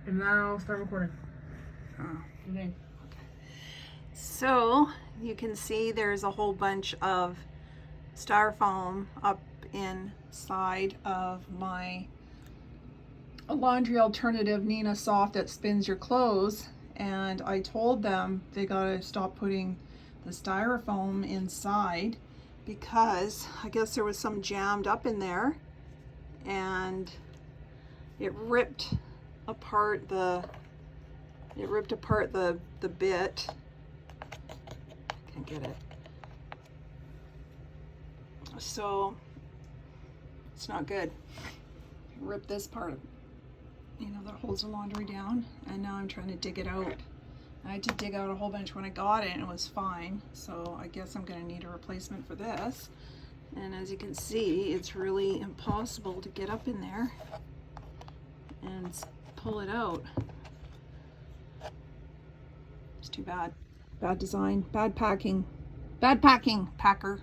And now start recording. Okay. So you can see there's a whole bunch of styrofoam up inside of my laundry alternative Nina Soft that spins your clothes, and I told them they gotta stop putting the styrofoam inside because I guess there was some jammed up in there and it ripped apart the bit. Can't get it. So it's not good. Rip this part, that holds the laundry down, and now I'm trying to dig it out. I had to dig out a whole bunch when I got it and it was fine, so I guess I'm gonna need a replacement for this. And as you can see, it's really impossible to get up in there and pull it out. It's too bad. Bad design, bad packing, packer.